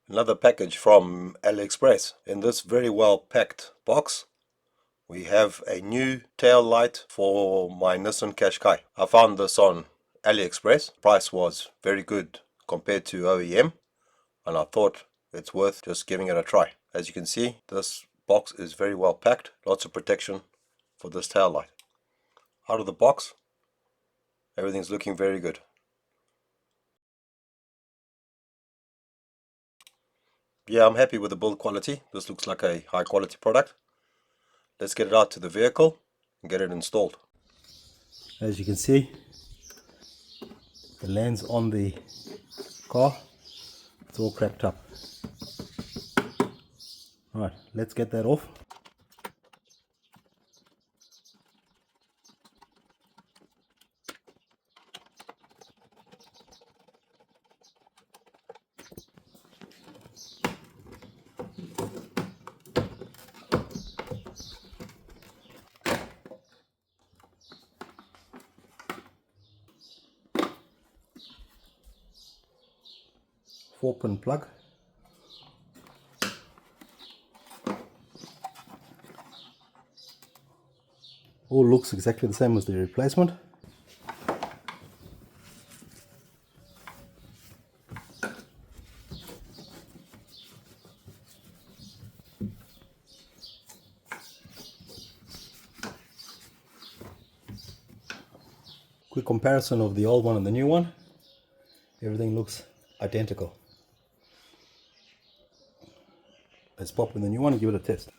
Another package from Aliexpress. In this very well packed box, we have a new tail light for my Nissan Qashqai. I found this on Aliexpress. Price was very good compared to OEM, and I thought it's worth just giving it a try. As you can see, this box is very well packed. Lots of protection for this tail light. Out of the box, everything's looking very good. Yeah, I'm happy with the build quality. This looks like a high quality product. Let's get it out to the vehicle and get it installed. As you can see, the lens on the car, it's all cracked up. Alright, let's get that off. Four-pin plug. All looks exactly the same as the replacement. Quick comparison of the old one and the new one. Everything looks identical. Let's pop in the new one and give it a test.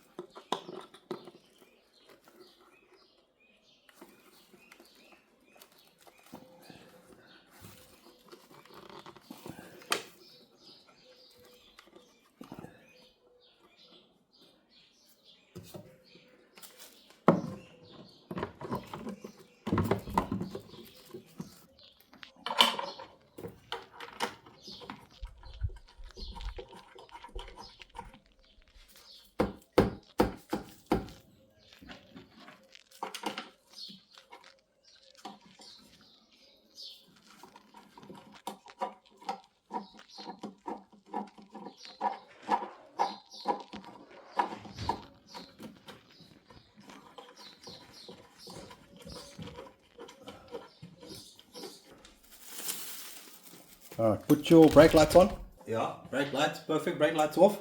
Alright, put your brake lights on. Yeah, brake lights, perfect. Brake lights off.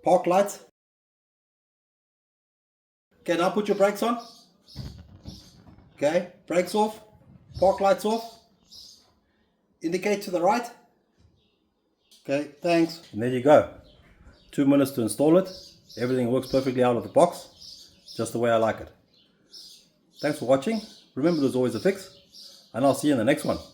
Park lights. Okay, now put your brakes on. Okay, brakes off. Park lights off. Indicate to the right. Okay, thanks. And there you go. 2 minutes to install it. Everything works perfectly out of the box. Just the way I like it. Thanks for watching. Remember, there's always a fix. And I'll see you in the next one.